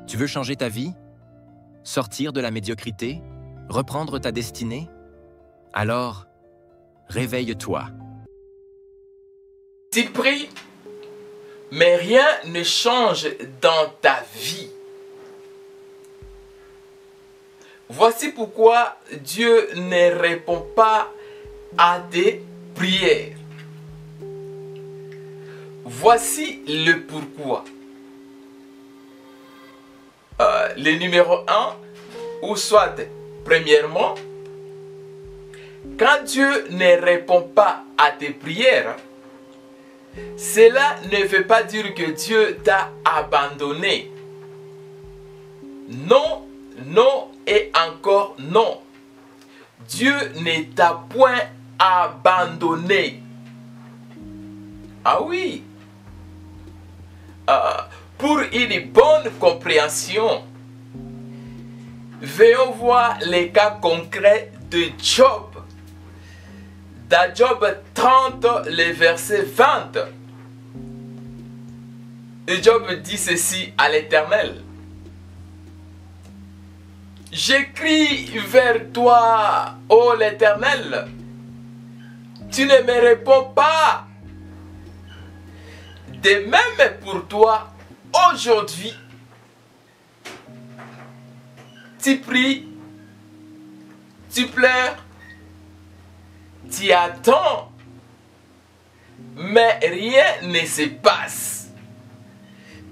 Tu veux changer ta vie? Sortir de la médiocrité? Reprendre ta destinée? Alors, réveille-toi. Tu pries, mais rien ne change dans ta vie. Voici pourquoi Dieu ne répond pas à tes prières. Voici le pourquoi. Le numéro 1, ou soit, premièrement, quand Dieu ne répond pas à tes prières, cela ne veut pas dire que Dieu t'a abandonné. Non, non et encore non. Dieu ne t'a point abandonné. Ah oui. Pour une bonne compréhension, venons voir les cas concrets de Job. Dans Job 30, le verset 20, Job dit ceci à l'Éternel. J'écris vers toi, ô l'Éternel, tu ne me réponds pas. De même pour toi, aujourd'hui, tu pries, tu pleures, tu attends, mais rien ne se passe.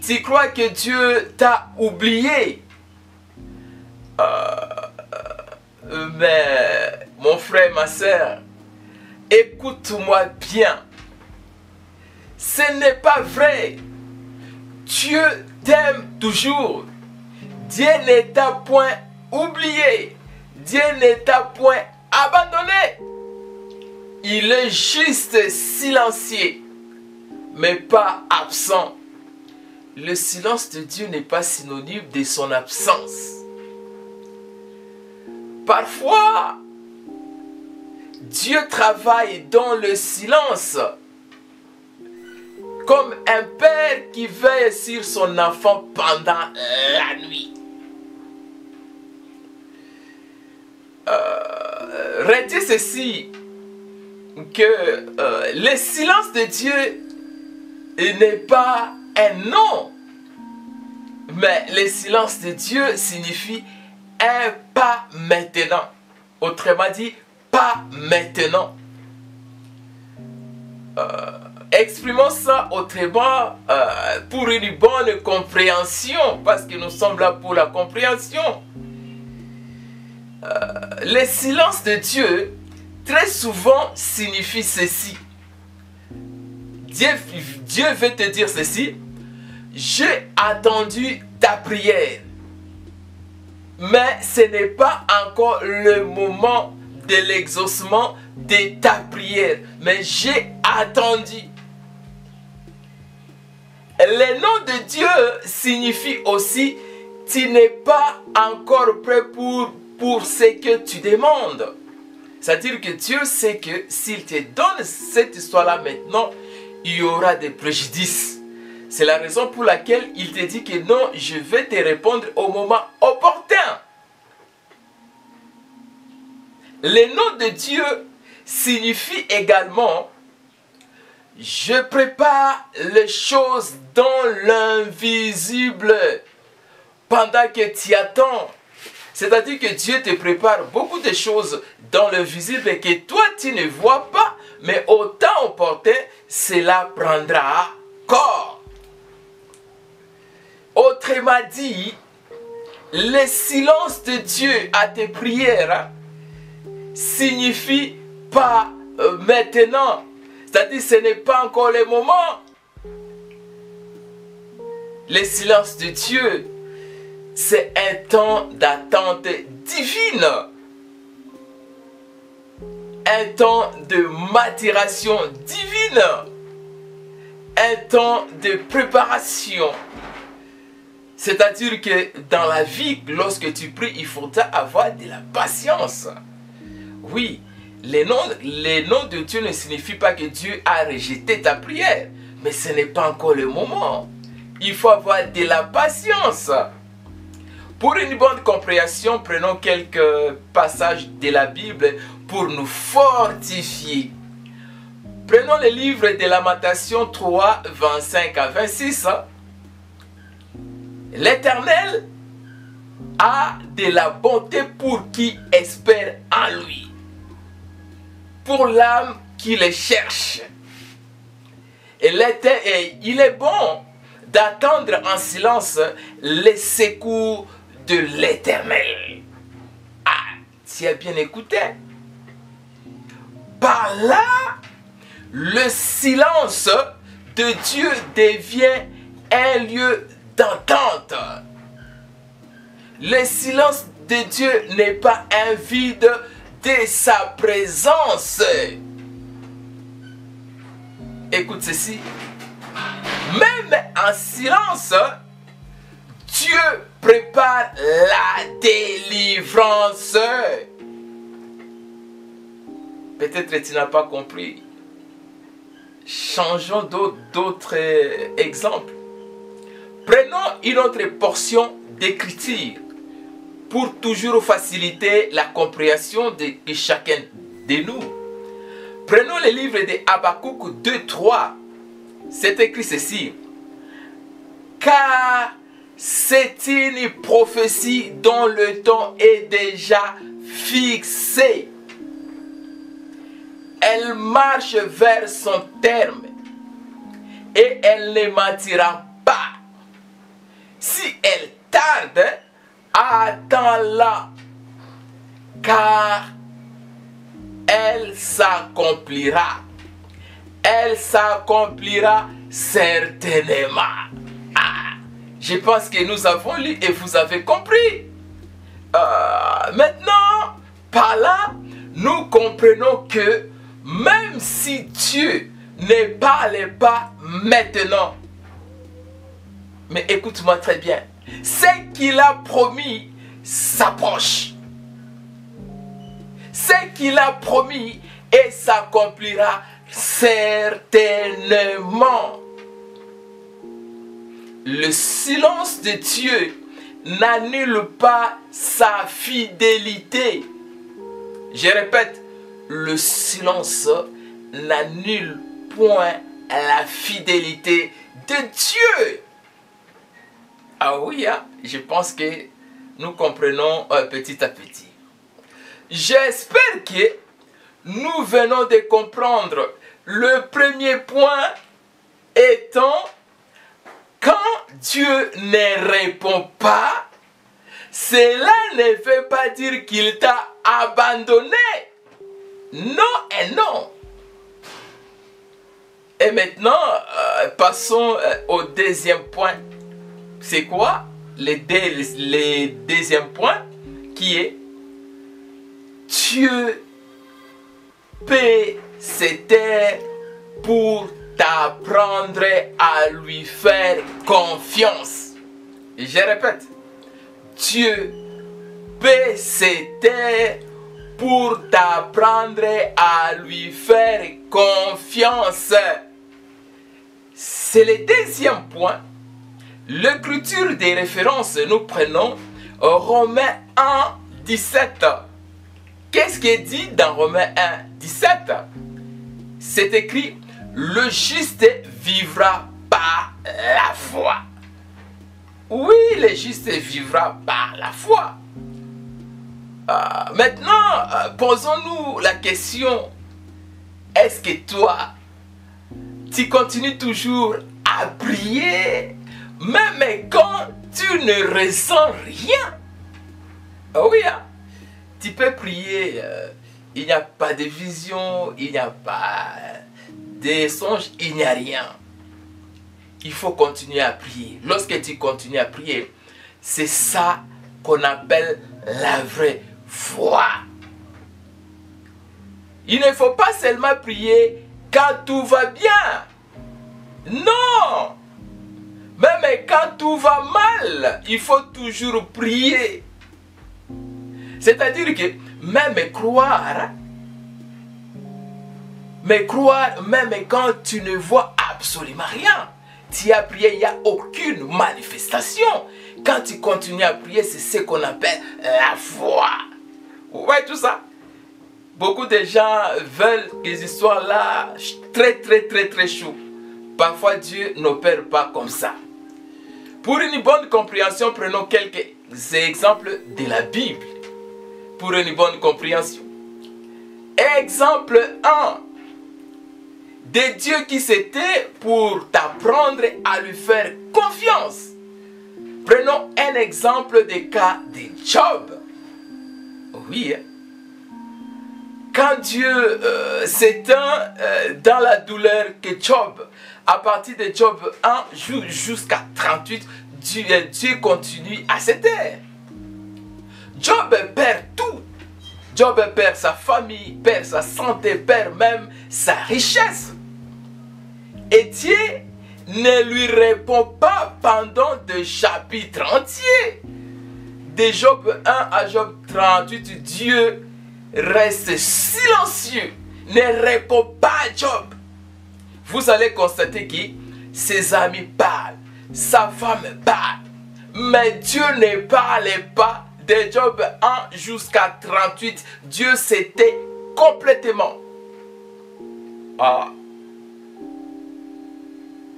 Tu crois que Dieu t'a oublié. Mais mon frère, ma soeur, écoute-moi bien. Ce n'est pas vrai. Dieu t'aime toujours. Dieu ne t'a point oublié. Dieu ne t'a point abandonné. Il est juste silencieux, mais pas absent. Le silence de Dieu n'est pas synonyme de son absence. Parfois, Dieu travaille dans le silence, comme un père qui veille sur son enfant pendant la nuit. Retiens ceci, que le silence de Dieu n'est pas un non, mais le silence de Dieu signifie un pas maintenant. Autrement dit, pas maintenant. Exprimons ça autrement pour une bonne compréhension, parce que nous sommes là pour la compréhension. Le silence de Dieu, très souvent, signifie ceci. Dieu veut te dire ceci. J'ai attendu ta prière, mais ce n'est pas encore le moment de l'exaucement de ta prière, mais j'ai attendu. Le nom de Dieu signifie aussi tu n'es pas encore prêt pour ce que tu demandes. C'est-à-dire que Dieu sait que s'il te donne cette histoire-là maintenant, il y aura des préjudices. C'est la raison pour laquelle il te dit que non, je vais te répondre au moment opportun. Le nom de Dieu signifie également je prépare les choses dans l'invisible pendant que tu attends. C'est-à-dire que Dieu te prépare beaucoup de choses dans le visible et que toi tu ne vois pas, mais au temps opportun, cela prendra corps. Autrement dit, le silence de Dieu à tes prières signifie pas maintenant. C'est-à-dire ce n'est pas encore le moment. Le silence de Dieu, c'est un temps d'attente divine. Un temps de maturation divine. Un temps de préparation. C'est-à-dire que dans la vie, lorsque tu pries, il faudra avoir de la patience. Oui, le nom de Dieu ne signifie pas que Dieu a rejeté ta prière. Mais ce n'est pas encore le moment. Il faut avoir de la patience. Pour une bonne compréhension, prenons quelques passages de la Bible pour nous fortifier. Prenons le livre de Lamentations 3, 25 à 26. L'Éternel a de la bonté pour qui espère en lui, pour l'âme qui le cherche. Et il est bon d'attendre en silence les secours de l'Éternel. Ah, tu as bien écouté. Par là, le silence de Dieu devient un lieu d'entente. Le silence de Dieu n'est pas un vide de sa présence. Écoute ceci. Même en silence, Dieu prépare la délivrance. Peut-être tu n'as pas compris. Changeons d'autres exemples. Prenons une autre portion d'écriture pour toujours faciliter la compréhension de chacun de nous. Prenons le livre de Habakkuk 2:3. C'est écrit ceci. Car c'est une prophétie dont le temps est déjà fixé. Elle marche vers son terme et elle ne mentira pas. Si elle tarde, attends-la, car elle s'accomplira. Elle s'accomplira certainement. Ah, je pense que nous avons lu et vous avez compris. Maintenant, par là, nous comprenons que même si Dieu ne parle pas maintenant, mais écoute-moi très bien, ce qu'il a promis s'approche. Ce qu'il a promis et s'accomplira certainement. Le silence de Dieu n'annule pas sa fidélité. Je répète, le silence n'annule point la fidélité de Dieu. Ah oui, hein? Je pense que nous comprenons petit à petit. J'espère que nous venons de comprendre le premier point étant quand Dieu ne répond pas, cela ne veut pas dire qu'il t'a abandonné. Non et non. Et maintenant, passons au deuxième point. C'est quoi le deuxième point qui est Dieu peut se taire pour t'apprendre à lui faire confiance. Et je répète, Dieu peut se taire pour t'apprendre à lui faire confiance. C'est le deuxième point. L'écriture des références, nous prenons Romains 1, 17. Qu'est-ce qui est dit dans Romains 1, 17? C'est écrit, le juste vivra par la foi. Oui, le juste vivra par la foi. Maintenant, posons-nous la question, est-ce que toi, tu continues toujours à prier, même quand tu ne ressens rien? Oui, hein? Tu peux prier, il n'y a pas de vision, il n'y a pas de songe, il n'y a rien. Il faut continuer à prier. Lorsque tu continues à prier, c'est ça qu'on appelle la vraie foi. Il ne faut pas seulement prier quand tout va bien. Non! Même quand tout va mal, il faut toujours prier. C'est-à-dire que même croire, même quand tu ne vois absolument rien, tu as prié, il n'y a aucune manifestation. quand tu continues à prier, c'est ce qu'on appelle la foi. Vous voyez tout ça? Beaucoup de gens veulent des histoires là très chaudes. Parfois Dieu n'opère pas comme ça. Pour une bonne compréhension, prenons quelques exemples de la Bible. Pour une bonne compréhension. Exemple 1. De Dieu qui s'était pour t'apprendre à lui faire confiance. Prenons un exemple des cas de Job. Oui, hein? Quand Dieu s'éteint dans la douleur que Job, à partir de Job 1 jusqu'à 38, Dieu continue à s'éteindre. Job perd tout. Job perd sa famille, perd sa santé, perd même sa richesse. Et Dieu ne lui répond pas pendant des chapitres entiers. De Job 1 à Job 38, Dieu reste silencieux, ne répond pas à Job. Vous allez constater que ses amis parlent, sa femme parle, mais Dieu ne parlait pas. De Job 1 jusqu'à 38, Dieu s'était complètement.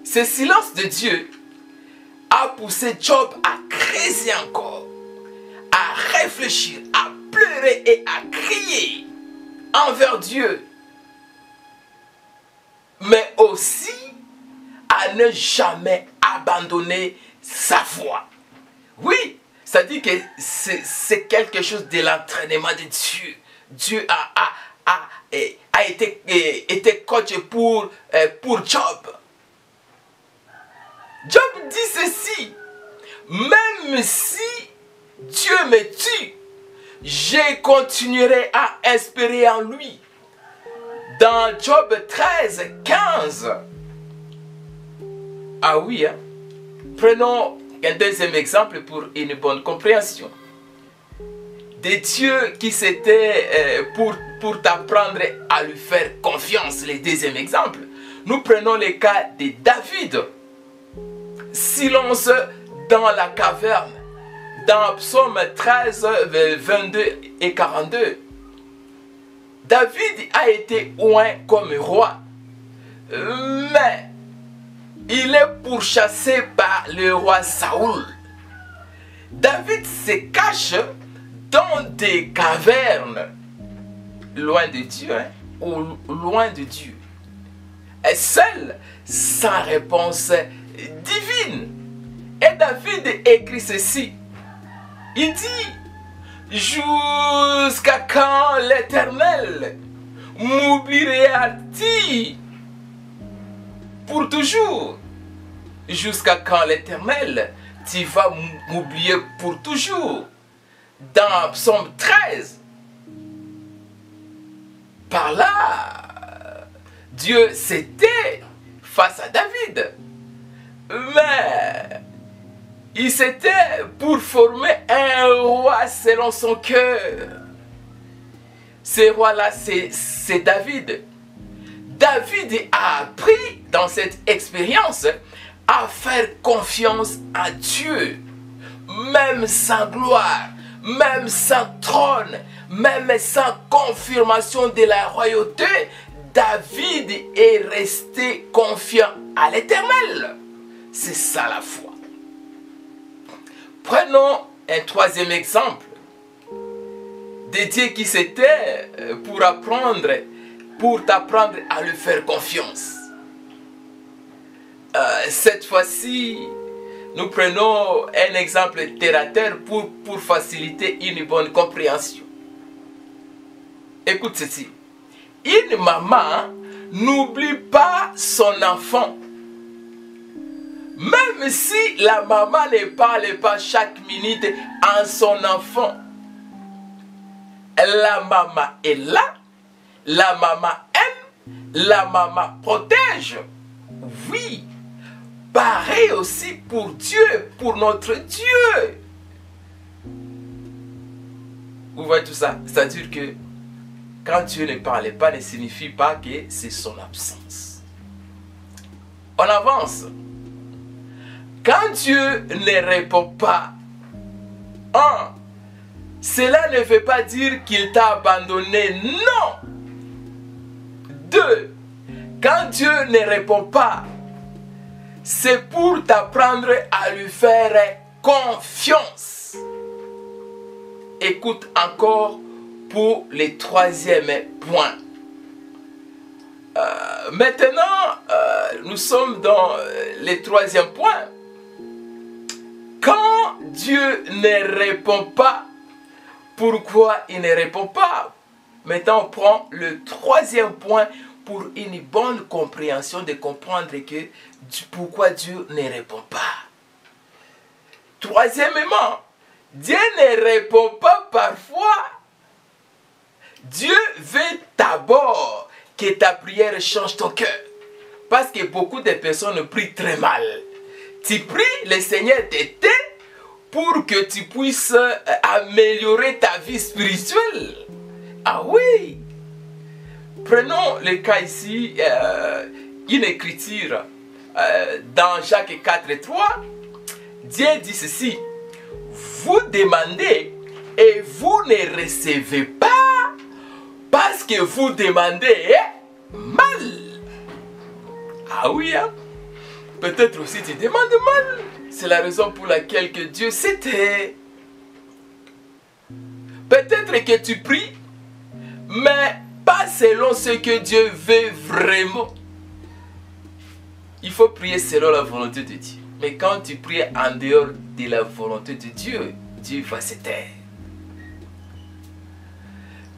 Ce silence de Dieu a poussé Job à creuser encore, à réfléchir, à pleurer et à crier envers Dieu. Mais aussi à ne jamais abandonner sa foi. Oui, ça dit que c'est quelque chose de l'entraînement de Dieu. Dieu a été coach pour Job. Job dit ceci: même si Dieu me tue, je continuerai à espérer en lui. Dans Job 13, 15. Ah oui, hein? Prenons un deuxième exemple pour une bonne compréhension. De Dieu qui s'était pour t'apprendre à lui faire confiance. Le deuxième exemple. Nous prenons le cas de David. Silence dans la caverne. Dans Psaume 13, 22 et 42. David a été oint comme roi. Mais il est pourchassé par le roi Saoul. David se cache dans des cavernes, loin de Dieu, hein, ou loin de Dieu. Et seul, sans réponse divine. Et David écrit ceci. Il dit: jusqu'à quand l'Éternel m'oubliera-t-il pour toujours? Jusqu'à quand l'Éternel, tu vas m'oublier pour toujours? Dans Psaume 13, par là, Dieu s'était face à David. Mais il s'était pour former un roi selon son cœur. Ce roi-là, c'est David. David a appris dans cette expérience à faire confiance à Dieu. Même sans gloire, même sans trône, même sans confirmation de la royauté, David est resté confiant à l'Éternel. C'est ça la foi. Prenons un troisième exemple de Dieu qui s'était pour t'apprendre à lui faire confiance. Cette fois-ci, nous prenons un exemple terre à terre pour faciliter une bonne compréhension. Écoute ceci. Une maman n'oublie pas son enfant. Même si la maman ne parle pas chaque minute à son enfant. La maman est là. La maman aime. La maman protège. Oui. Pareil aussi pour Dieu, pour notre Dieu. Vous voyez tout ça? C'est-à-dire que quand Dieu ne parle pas, ne signifie pas que c'est son absence. On avance. quand Dieu ne répond pas, cela ne veut pas dire qu'il t'a abandonné, non. 2, quand Dieu ne répond pas, c'est pour t'apprendre à lui faire confiance. Écoute encore pour le 3e point. Maintenant, nous sommes dans le 3e point. Quand Dieu ne répond pas, pourquoi il ne répond pas? Maintenant, on prend le 3e point pour une bonne compréhension de comprendre que pourquoi Dieu ne répond pas. Troisièmement, Dieu ne répond pas parfois. Dieu veut d'abord que ta prière change ton cœur. Parce que beaucoup de personnes prient très mal. Tu pries, le Seigneur t'aide pour que tu puisses améliorer ta vie spirituelle. Ah oui! Prenons le cas ici, une écriture dans Jacques 4:3. Dieu dit ceci: vous demandez et vous ne recevez pas parce que vous demandez mal. Ah oui, hein? Peut-être aussi tu demandes mal. C'est la raison pour laquelle que Dieu s'était. Peut-être que tu pries, mais pas selon ce que Dieu veut vraiment. Il faut prier selon la volonté de Dieu. Mais quand tu pries en dehors de la volonté de Dieu, Dieu va se taire.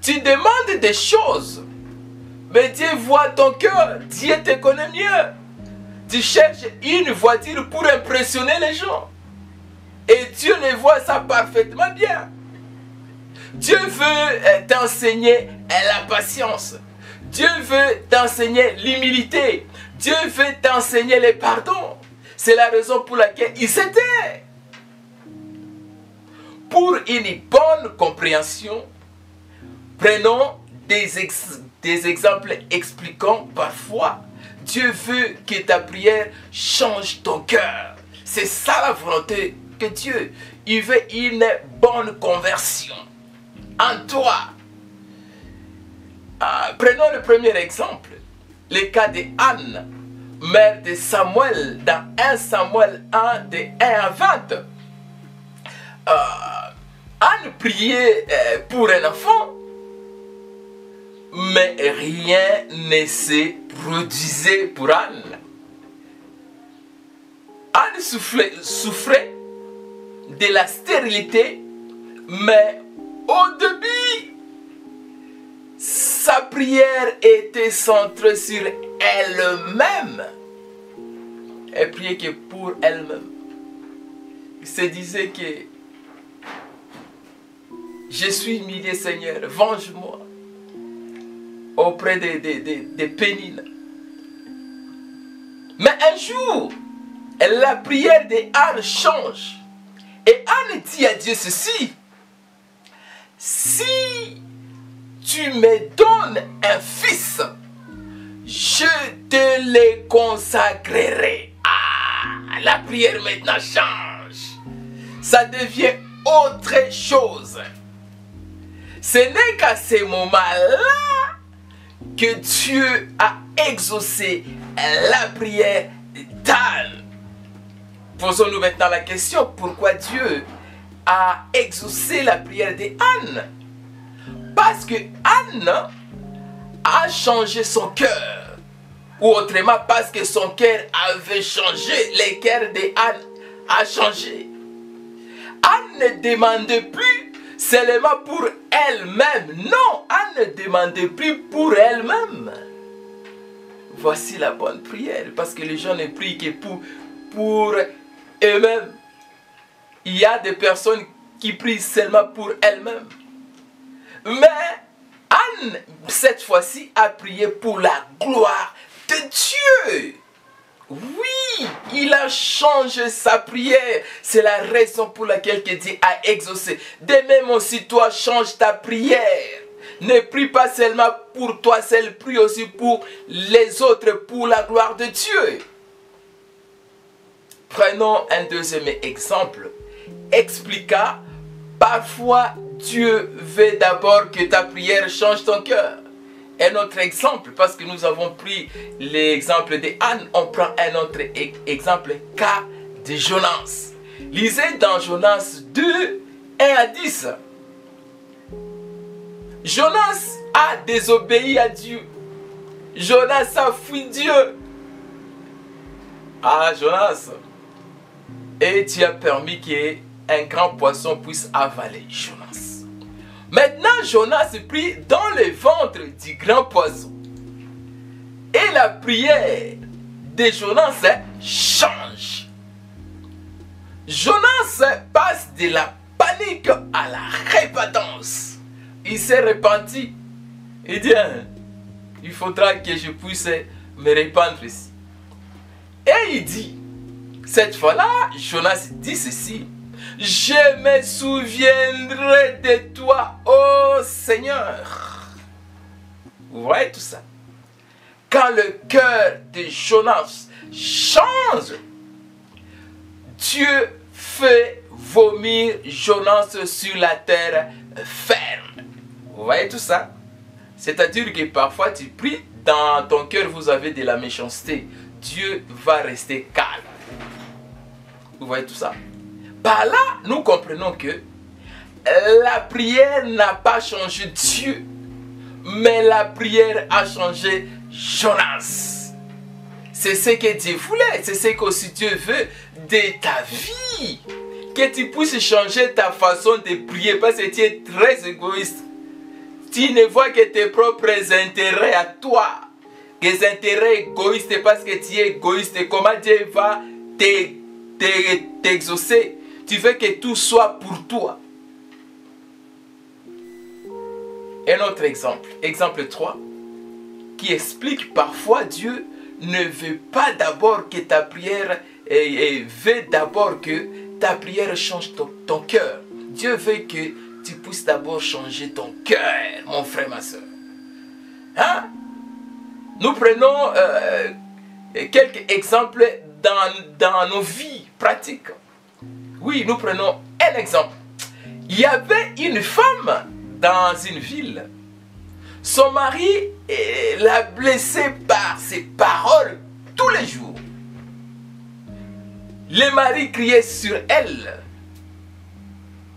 Tu demandes des choses, mais Dieu voit ton cœur. Dieu te connaît mieux. Tu cherches une voiture pour impressionner les gens. Et Dieu les voit ça parfaitement bien. Dieu veut t'enseigner la patience. Dieu veut t'enseigner l'humilité. Dieu veut t'enseigner le pardon. C'est la raison pour laquelle il s'était. Pour une bonne compréhension, prenons des exemples expliquant parfois Dieu veut que ta prière change ton cœur. C'est ça la volonté que Dieu. Il veut une bonne conversion en toi. Prenons le premier exemple. Le cas de Anne, mère de Samuel, dans 1 Samuel 1, de 1 à 20. Anne priait pour un enfant, mais rien ne se produisait pour Anne. Anne souffrait de la stérilité, mais au début, sa prière était centrée sur elle-même. Elle priait que pour elle-même. Il se disait que je suis humilié, Seigneur, venge-moi auprès des Pénines. Mais un jour, la prière d'Anne change. Et Anne dit à Dieu ceci: si tu me donnes un fils, je te le consacrerai. Ah, la prière maintenant change. Ça devient autre chose. Ce n'est qu'à ce moment-là que Dieu a exaucé la prière d'Anne. Posons-nous maintenant la question: pourquoi Dieu a exaucé la prière d'Anne? Parce que Anne a changé son cœur. Ou autrement, parce que son cœur avait changé. Le cœur d'Anne a changé. Anne ne demandait plus seulement pour elle-même. Non, Anne ne demandait plus pour elle-même. Voici la bonne prière. Parce que les gens ne prient que pour eux-mêmes. Il y a des personnes qui prient seulement pour elles-mêmes. Mais Anne, cette fois-ci, a prié pour la gloire de Dieu. Oui, il a changé sa prière. C'est la raison pour laquelle Dieu a exaucé. De même aussi, toi, change ta prière. Ne prie pas seulement pour toi seul, prie aussi pour les autres, pour la gloire de Dieu. Prenons un deuxième exemple. Expliqua, parfois Dieu veut d'abord que ta prière change ton cœur. Un autre exemple, parce que nous avons pris l'exemple de Anne, on prend un autre exemple, cas de Jonas. Lisez dans Jonas 2, 1 à 10. Jonas a désobéi à Dieu. Jonas a fui Dieu. Ah, Jonas. Et tu as permis qu'un grand poisson puisse avaler Jonas. Maintenant, Jonas est pris dans le ventre du grand poisson. Et la prière de Jonas change. Jonas passe de la panique à la repentance. Il s'est repenti. Il dit, il faudra que je puisse me répandre ici. Et il dit, cette fois-là, Jonas dit ceci. Je me souviendrai de toi, ô Seigneur. Vous voyez tout ça? Quand le cœur de Jonas change, Dieu fait vomir Jonas sur la terre ferme. Vous voyez tout ça? C'est-à-dire que parfois tu pries, dans ton cœur vous avez de la méchanceté. Dieu va rester calme. Vous voyez tout ça? Par là, nous comprenons que la prière n'a pas changé Dieu, mais la prière a changé Jonas. C'est ce que Dieu voulait, c'est ce que Dieu veut de ta vie. Que tu puisses changer ta façon de prier parce que tu es très égoïste. Tu ne vois que tes propres intérêts à toi. Des intérêts égoïstes parce que tu es égoïste. Comment Dieu va t'exaucer? Tu veux que tout soit pour toi. Un autre exemple, exemple 3, qui explique parfois Dieu ne veut pas d'abord que ta prière, veut d'abord que ta prière change ton cœur. Dieu veut que tu puisses d'abord changer ton cœur, mon frère, ma soeur. Hein? Nous prenons quelques exemples dans nos vies pratiques. Oui, nous prenons un exemple. Il y avait une femme dans une ville. Son mari l'a blessée par ses paroles tous les jours. Le mari criait sur elle.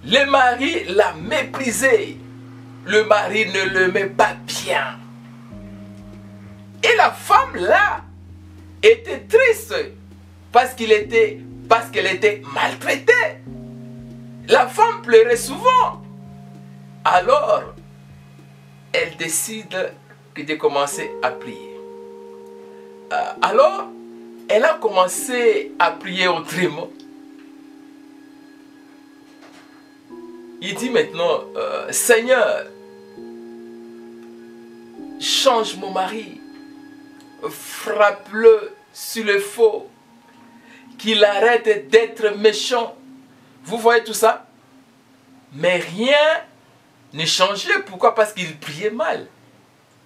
Le mari l'a méprisée. Le mari ne l'aimait pas bien. Et la femme là était triste parce qu'elle était maltraitée. La femme pleurait souvent. Alors, elle décide de commencer à prier. Alors, elle a commencé à prier autrement. Il dit maintenant, Seigneur, change mon mari, frappe-le sur le faux, qu'il arrête d'être méchant. Vous voyez tout ça? Mais rien ne changeait. Pourquoi? Parce qu'il priait mal.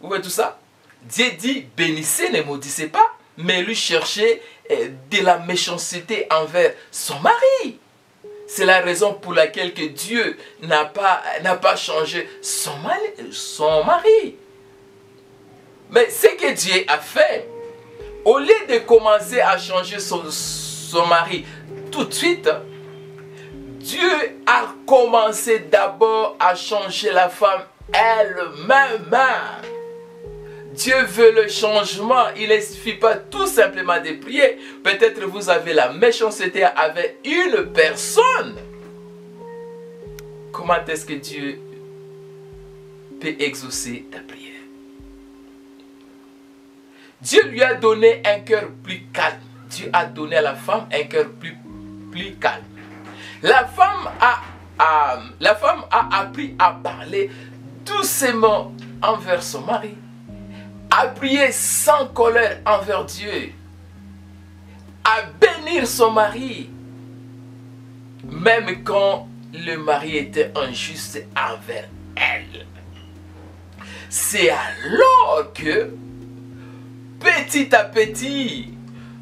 Vous voyez tout ça? Dieu dit, bénissez, ne maudissez pas, mais lui cherchait de la méchanceté envers son mari. C'est la raison pour laquelle que Dieu n'a pas changé son mari. Mais ce que Dieu a fait, au lieu de commencer à changer son mari tout de suite, Dieu a commencé d'abord à changer la femme elle-même. Dieu veut le changement. Il ne suffit pas tout simplement de prier. Peut-être vous avez la méchanceté avec une personne. Comment est-ce que Dieu peut exaucer ta prière? Dieu lui a donné un cœur plus calme. Dieu a donné à la femme un cœur plus calme. La femme a appris à parler doucement envers son mari, à prier sans colère envers Dieu, à bénir son mari, même quand le mari était injuste envers elle. C'est alors que, petit à petit,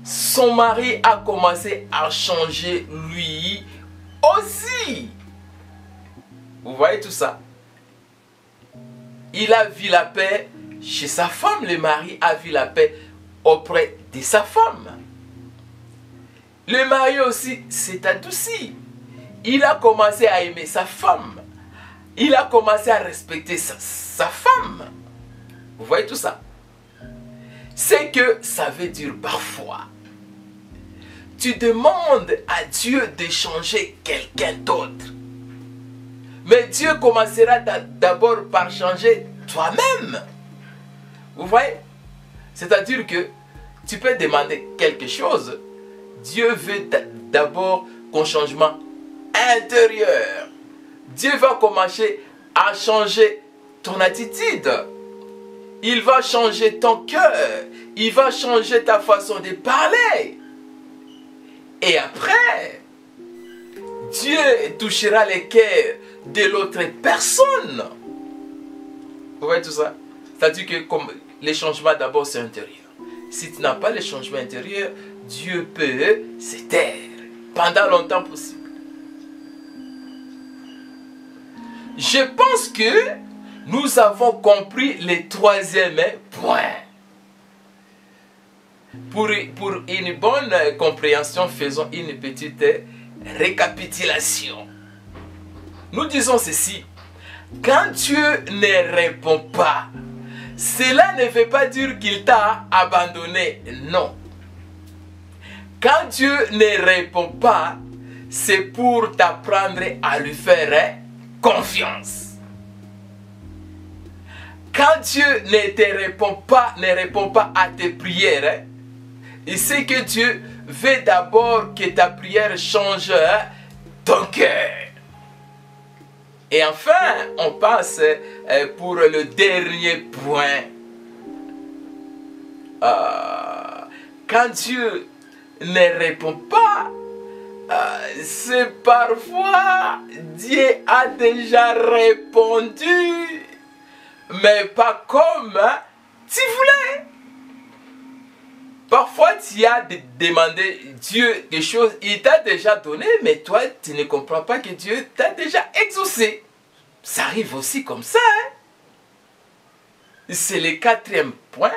son mari a commencé à changer lui aussi. Vous voyez tout ça? Il a vu la paix chez sa femme. Le mari a vu la paix auprès de sa femme. Le mari aussi s'est adouci. Il a commencé à aimer sa femme. Il a commencé à respecter sa femme. Vous voyez tout ça? C'est que ça veut dire parfois, tu demandes à Dieu de changer quelqu'un d'autre. Mais Dieu commencera d'abord par changer toi-même. Vous voyez? C'est-à-dire que tu peux demander quelque chose. Dieu veut d'abord qu'un changement intérieur. Dieu va commencer à changer ton attitude. Il va changer ton cœur. Il va changer ta façon de parler. Et après, Dieu touchera les cœurs de l'autre personne. Vous voyez tout ça? C'est-à-dire que comme les changements d'abord c'est intérieur. Si tu n'as pas les changements intérieurs, Dieu peut se taire pendant longtemps possible. Je pense que nous avons compris le troisième point. Pour une bonne compréhension, faisons une petite récapitulation. Nous disons ceci. Quand Dieu ne répond pas, cela ne veut pas dire qu'il t'a abandonné. Non. Quand Dieu ne répond pas, c'est pour t'apprendre à lui faire confiance. Quand Dieu ne te répond pas, à tes prières, c'est que Dieu veut d'abord que ta prière change ton cœur. Et enfin, on passe pour le dernier point. Quand Dieu ne répond pas, c'est parfois Dieu a déjà répondu, mais pas comme tu voulais. Parfois, tu as demandé Dieu quelque chose, il t'a déjà donné, mais toi, tu ne comprends pas que Dieu t'a déjà exaucé. Ça arrive aussi comme ça. Hein? C'est le quatrième point.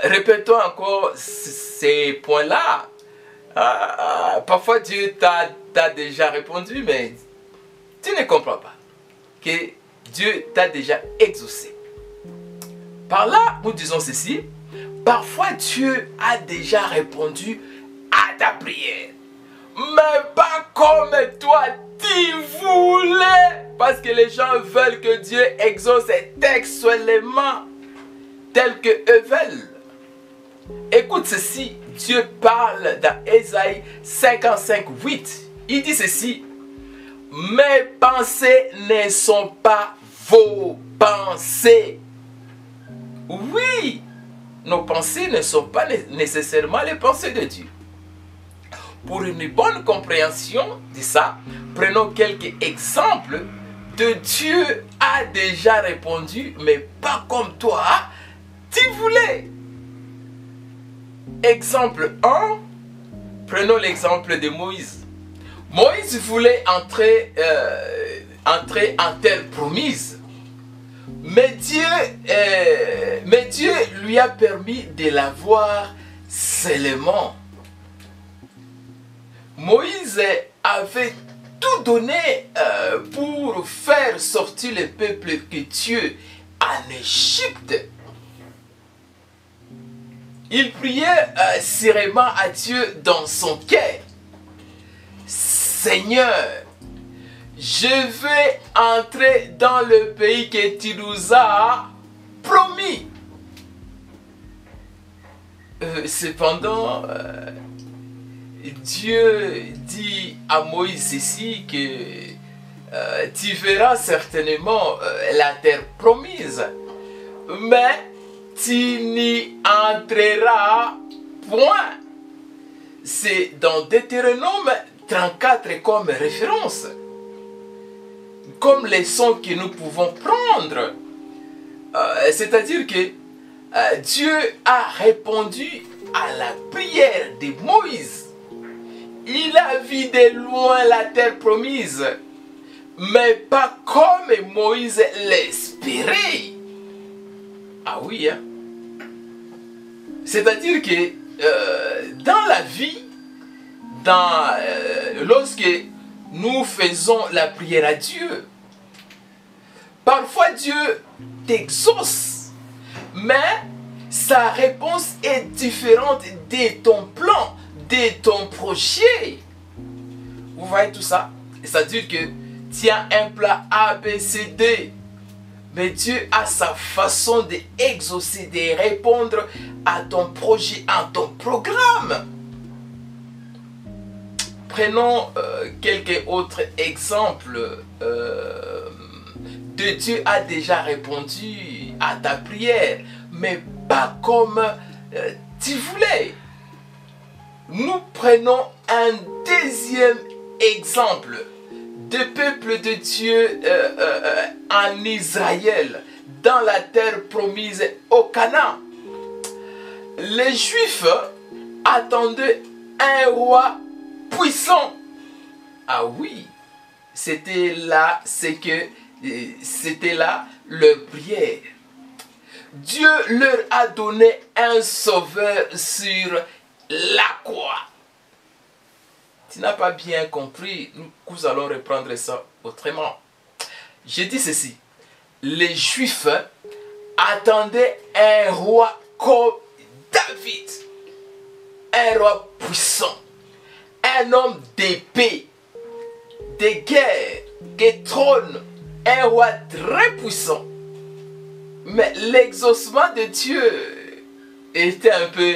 Répétons encore ces points-là. Parfois, Dieu t'a déjà répondu, mais tu ne comprends pas que Dieu t'a déjà exaucé. Par là, nous disons ceci. Parfois, Dieu a déjà répondu à ta prière. Mais pas comme toi, tu voulais. Parce que les gens veulent que Dieu exauce textuellement tel que eux veulent. Écoute ceci. Dieu parle dans Ésaïe 55:8. Il dit ceci. Mes pensées ne sont pas vos pensées. Oui. Nos pensées ne sont pas nécessairement les pensées de Dieu. Pour une bonne compréhension de ça, prenons quelques exemples de Dieu a déjà répondu, mais pas comme toi, tu voulais. Exemple 1, prenons l'exemple de Moïse. Moïse voulait entrer en terre promise. Mais Dieu lui a permis de la voir seulement. Moïse avait tout donné pour faire sortir le peuple que Dieu en Égypte. Il priait sérieusement à Dieu dans son cœur. Seigneur, je vais entrer dans le pays que tu nous as promis. Cependant, Dieu dit à Moïse ici que tu verras certainement la terre promise, mais tu n'y entreras point. C'est dans Deutéronome 34 comme référence. Comme leçon que nous pouvons prendre. C'est-à-dire que Dieu a répondu à la prière de Moïse. Il a vu de loin la terre promise, mais pas comme Moïse l'espérait. Ah oui, hein? C'est-à-dire que dans la vie, lorsque nous faisons la prière à Dieu, parfois Dieu t'exauce, mais sa réponse est différente de ton plan, de ton projet. Vous voyez tout ça? C'est-à-dire que tu as un plan A, B, C, D, mais Dieu a sa façon d'exaucer, de répondre à ton projet, à ton programme. Prenons quelques autres exemples. Dieu a déjà répondu à ta prière, mais pas comme tu voulais. Nous prenons un deuxième exemple de peuple de Dieu en Israël, dans la terre promise au Canaan. Les Juifs attendaient un roi puissant. Ah oui, c'était là leur prière. Dieu leur a donné un sauveur sur la croix. Tu n'as pas bien compris, nous allons reprendre ça autrement. Je dis ceci, les Juifs attendaient un roi comme David, un roi puissant, un homme d'épée, de guerre, de trône, un roi très puissant. Mais l'exaucement de Dieu était un peu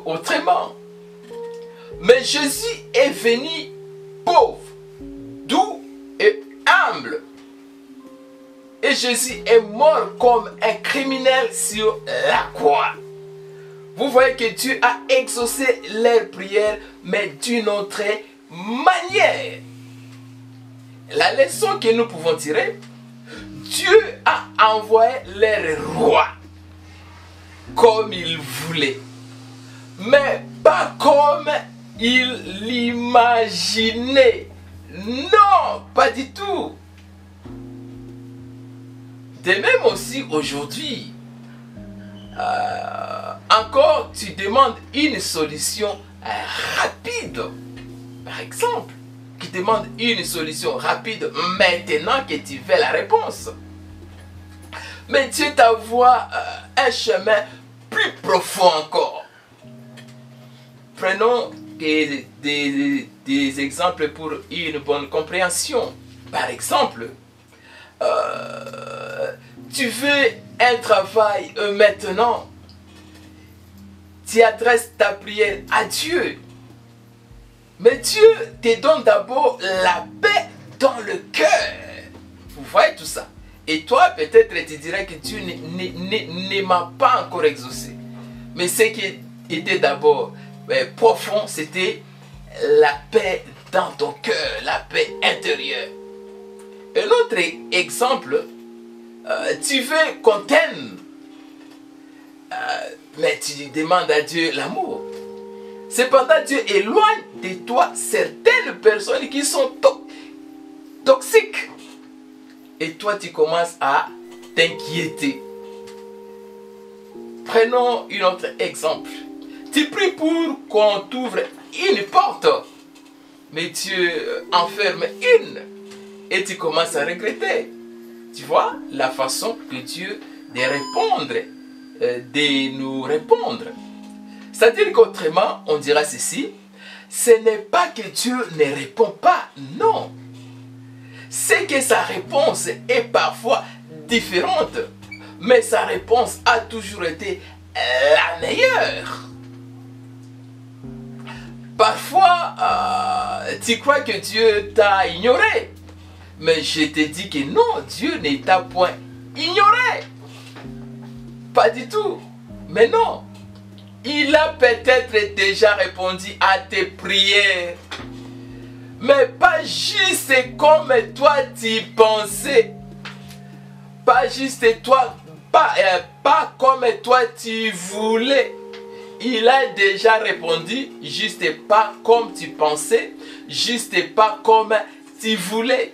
autrement. Mais Jésus est venu pauvre, doux et humble. Et Jésus est mort comme un criminel sur la croix. Vous voyez que Dieu a exaucé leurs prières, mais d'une autre manière. La leçon que nous pouvons tirer, Dieu a envoyé leur roi comme il voulait, mais pas comme il l'imaginait. Non, pas du tout. De même aussi aujourd'hui, encore tu demandes une solution rapide. Par exemple, qui demande une solution rapide maintenant que tu veux la réponse. Mais Dieu t'envoie un chemin plus profond encore. Prenons des exemples pour une bonne compréhension. Par exemple, tu veux un travail maintenant. Tu adresses ta prière à Dieu. Mais Dieu te donne d'abord la paix dans le cœur. Vous voyez tout ça. Et toi, peut-être, tu dirais que Dieu ne m'a pas encore exaucé. Mais ce qui était d'abord profond, c'était la paix dans ton cœur, la paix intérieure. Un autre exemple, tu veux qu'on t'aime, mais tu demandes à Dieu l'amour. Cependant, Dieu éloigne de toi certaines personnes qui sont toxiques. Et toi, tu commences à t'inquiéter. Prenons un autre exemple. Tu pries pour qu'on t'ouvre une porte, mais Dieu enferme une. Et tu commences à regretter. Tu vois la façon que Dieu de nous répondre. C'est-à-dire qu'autrement, on dira ceci, ce n'est pas que Dieu ne répond pas, non. C'est que sa réponse est parfois différente, mais sa réponse a toujours été la meilleure. Parfois, tu crois que Dieu t'a ignoré, mais je te dis que non, Dieu ne t'a point ignoré. Pas du tout, mais non. Il a peut-être déjà répondu à tes prières, mais pas juste comme toi tu pensais, pas juste toi, pas comme toi tu voulais. il a déjà répondu, juste pas comme tu pensais, juste pas comme tu voulais.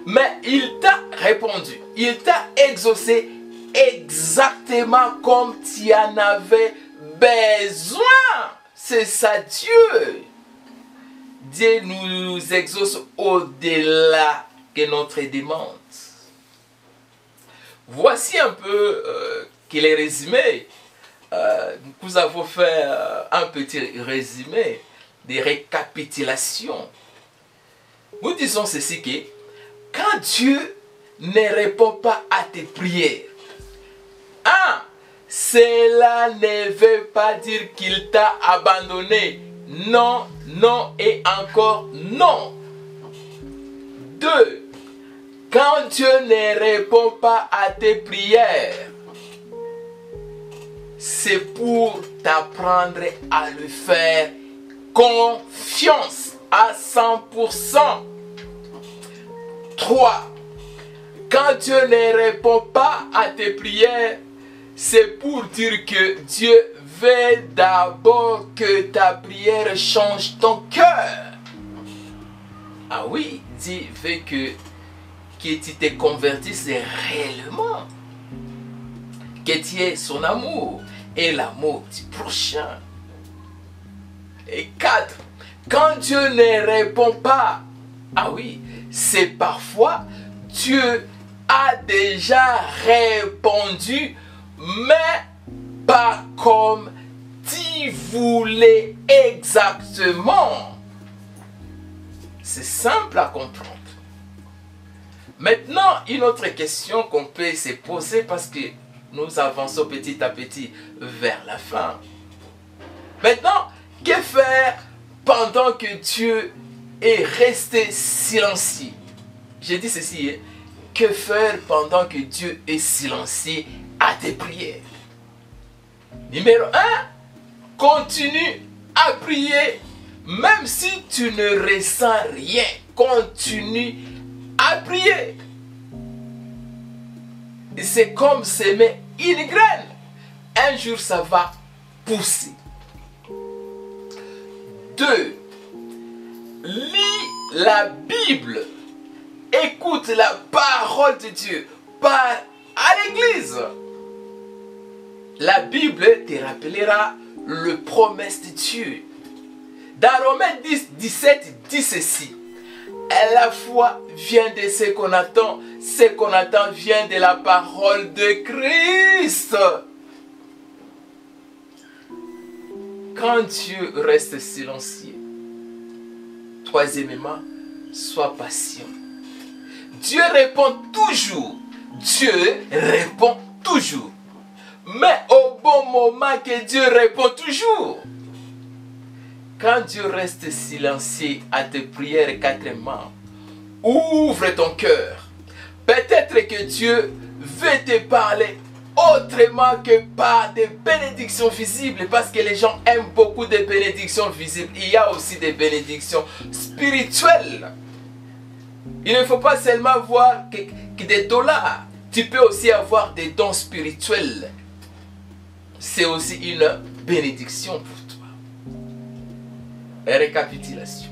Mais il t'a répondu, il t'a exaucé exactement comme tu en avais besoin. C'est ça Dieu. Dieu nous exauce au-delà de notre demande. Voici un peu qu'il est résumé. Nous avons fait un petit résumé des récapitulations. Nous disons ceci que quand Dieu ne répond pas à tes prières, cela ne veut pas dire qu'il t'a abandonné. Non, non et encore non. 2. Quand Dieu ne répond pas à tes prières, c'est pour t'apprendre à le faire confiance à 100%. 3. Quand Dieu ne répond pas à tes prières, c'est pour dire que Dieu veut d'abord que ta prière change ton cœur. Ah oui, Dieu veut que tu te convertisses réellement. Que tu aies son amour et l'amour du prochain. Et 4. Quand Dieu ne répond pas, ah oui, c'est parfois Dieu a déjà répondu, mais pas comme tu voulais exactement. C'est simple à comprendre. Maintenant, une autre question qu'on peut se poser parce que nous avançons petit à petit vers la fin. Maintenant, que faire pendant que Dieu est resté silencieux? J'ai dit ceci, hein? Que faire pendant que Dieu est silencieux à tes prières? Numéro 1, continue à prier même si tu ne ressens rien. Continue à prier. C'est comme s'aimer une graine. Un jour, ça va pousser. 2. Lis la Bible. Écoute la parole de Dieu. Pars à l'église. La Bible te rappellera les promesses de Dieu. Dans Romains 10, 17, dit ceci. La foi vient de ce qu'on attend. Ce qu'on attend vient de la parole de Christ. Quand Dieu reste silencieux, troisièmement, sois patient. Dieu répond toujours. Dieu répond toujours. Mais au bon moment que Dieu répond toujours. Quand Dieu reste silencieux à tes prières, quatrièmement, ouvre ton cœur. Peut-être que Dieu veut te parler autrement que par des bénédictions visibles, parce que les gens aiment beaucoup des bénédictions visibles. Il y a aussi des bénédictions spirituelles. Il ne faut pas seulement voir que des dollars. Tu peux aussi avoir des dons spirituels. C'est aussi une bénédiction pour toi. Récapitulation.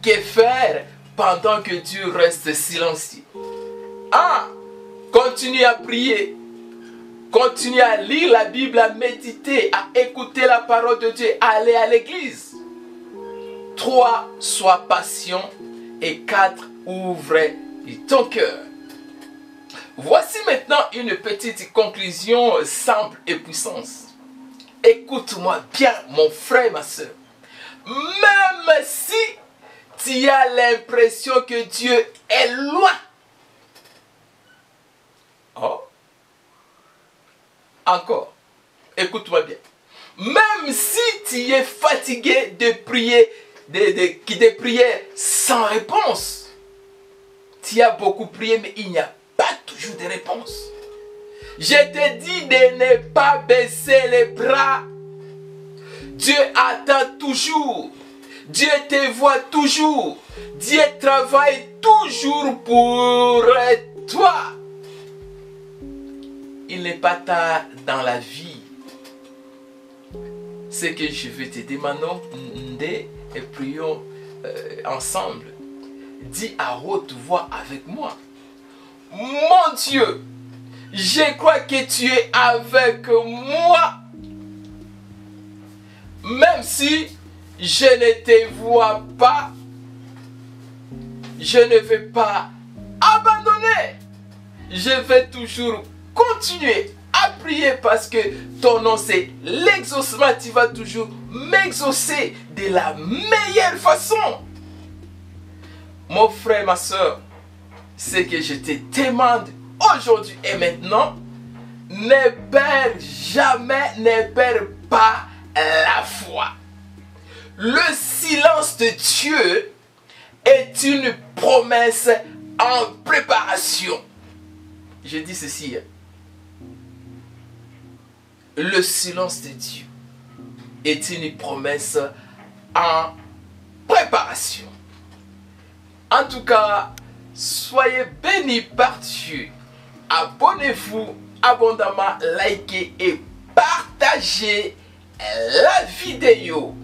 Que faire pendant que Dieu reste silencieux? Continue à prier. Continue à lire la Bible, à méditer, à écouter la parole de Dieu, à aller à l'église. 3. Sois patient. Et 4. Ouvre ton cœur. Voici maintenant une petite conclusion simple et puissante. Écoute-moi bien, mon frère, ma soeur. Même si tu as l'impression que Dieu est loin. Encore. Écoute-moi bien. Même si tu es fatigué de prier, de prières sans réponse. Tu as beaucoup prié, mais il n'y a pas toujours de réponse. Je te dis de ne pas baisser les bras. Dieu attend toujours. Dieu te voit toujours. Dieu travaille toujours pour toi. Il n'est pas tard dans la vie ce que je vais te demander et prions ensemble. Dis à haute voix avec moi. Mon Dieu, je crois que tu es avec moi. Même si je ne te vois pas, je ne vais pas abandonner. Je vais toujours continuer à prier parce que ton nom c'est l'exaucement. Tu vas toujours m'exaucer de la meilleure façon. Mon frère, ma soeur, ce que je te demande aujourd'hui et maintenant, ne perds jamais, ne perds pas la foi. Le silence de Dieu est une promesse en préparation. Je dis ceci. Le silence de Dieu est une promesse en préparation. En tout cas, soyez bénis par Dieu. Abonnez-vous abondamment, likez et partagez la vidéo.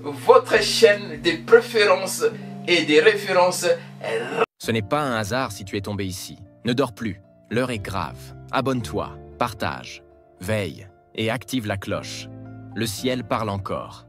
Votre chaîne de préférence et de référence. Ce n'est pas un hasard si tu es tombé ici. Ne dors plus, l'heure est grave. Abonne-toi, partage, veille et active la cloche. Le ciel parle encore.